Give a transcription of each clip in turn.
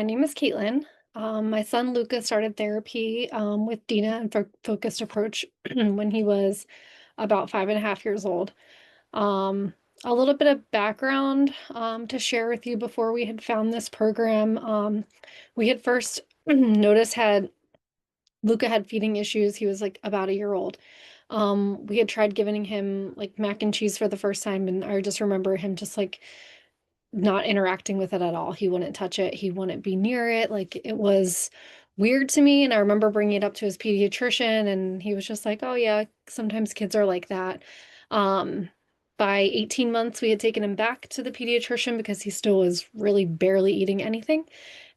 my name is Caitlin. My son Luca started therapy with Dina and Focused Approach when he was about 5.5 years old. Um, a little bit of background to share with you before we had found this program. We had first noticed had Luca had feeding issues. He was like about a year old. We had tried giving him like mac and cheese for the first time, and I just remember him just like not interacting with it at all. He wouldn't touch it. He wouldn't be near it. Like it was weird to me. And I remember bringing it up to his pediatrician, and he was just like, oh, yeah, sometimes kids are like that. Um, by 18 months, we had taken him back to the pediatrician because he still was really barely eating anything.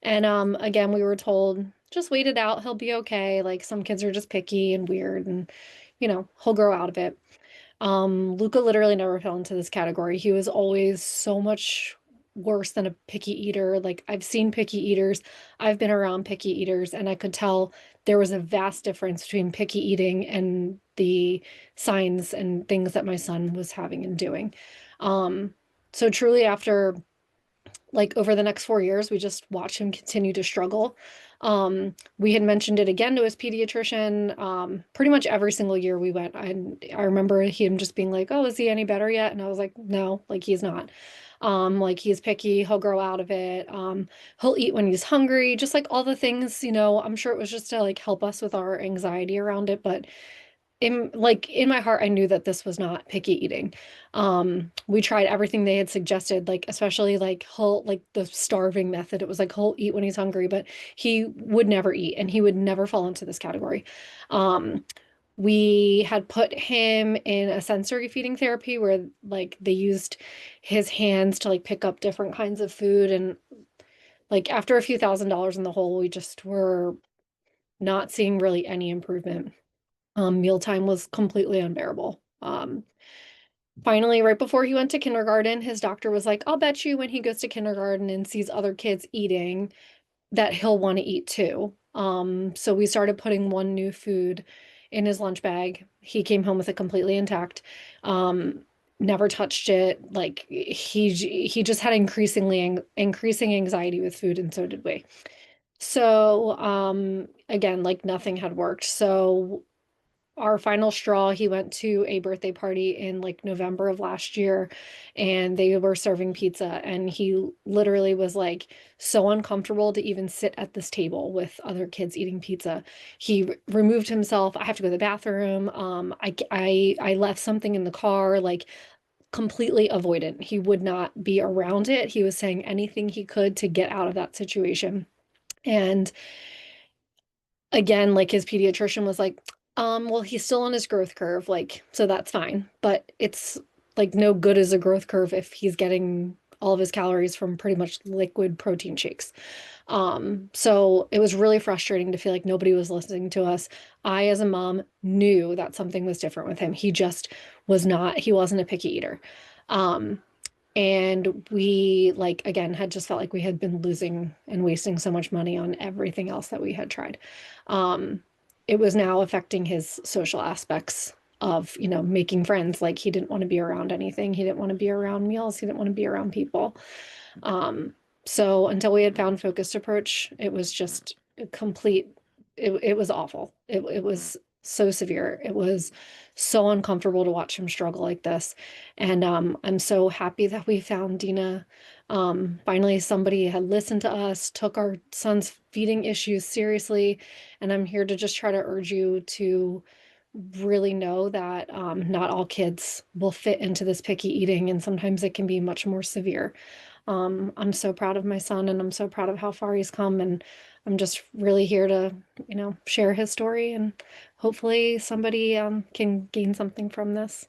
And again, we were told, just wait it out. He'll be okay. Like some kids are just picky and weird, and, he'll grow out of it. Luca literally never fell into this category. He was always so much worse than a picky eater. Like I've seen picky eaters, I've been around picky eaters, and I could tell there was a vast difference between picky eating and the signs and things that my son was having and doing. Um, so truly after like over the next 4 years, we just watched him continue to struggle. We had mentioned it again to his pediatrician. Pretty much every single year we went. I remember him just being like, "Oh, is he any better yet?" And I was like, "No, like he's not. Like he's picky. He'll grow out of it. He'll eat when he's hungry. Just like all the things, I'm sure it was just to like help us with our anxiety around it, but in my heart I knew that this was not picky eating. We tried everything they had suggested, like especially like he'll like the starving method. It was like he'll eat when he's hungry, but he would never eat and he would never fall into this category. um we had put him in a sensory feeding therapy where like they used his hands to like pick up different kinds of food, and like after a few $1,000s in the hole, we just were not seeing really any improvement. Mealtime was completely unbearable. Finally, right before he went to kindergarten, his doctor was like, I'll bet you when he goes to kindergarten and sees other kids eating that he'll want to eat too. So we started putting one new food in his lunch bag. He came home with it completely intact. Um, Never touched it. Like he just had increasing anxiety with food, and so did we. So again, like nothing had worked. So our final straw, he went to a birthday party in like November of last year, and they were serving pizza, and he literally was like so uncomfortable to even sit at this table with other kids eating pizza. He removed himself. I have to go to the bathroom. I left something in the car, like completely avoidant. He would not be around it. He was saying anything he could to get out of that situation. And again, like his pediatrician was like, well, he's still on his growth curve, like, so that's fine. But it's like no good as a growth curve if he's getting all of his calories from pretty much liquid protein shakes. So it was really frustrating to feel like nobody was listening to us. I, as a mom, knew that something was different with him. He just he wasn't a picky eater. Um, and we, like, again, had just felt like we had been losing and wasting so much money on everything else that we had tried. Um, it was now affecting his social aspects of, making friends. Like he didn't want to be around anything. He didn't want to be around meals. He didn't want to be around people. Um, so until we had found focused approach, it was just a complete, it was awful. It was so severe. It was so uncomfortable to watch him struggle like this. And I'm so happy that we found Dina. Finally, somebody had listened to us, took our son's feeding issues seriously. And I'm here to just try to urge you to really know that not all kids will fit into this picky eating, and sometimes it can be much more severe. I'm so proud of my son, and I'm so proud of how far he's come, and I'm just really here to, share his story, and hopefully somebody can gain something from this.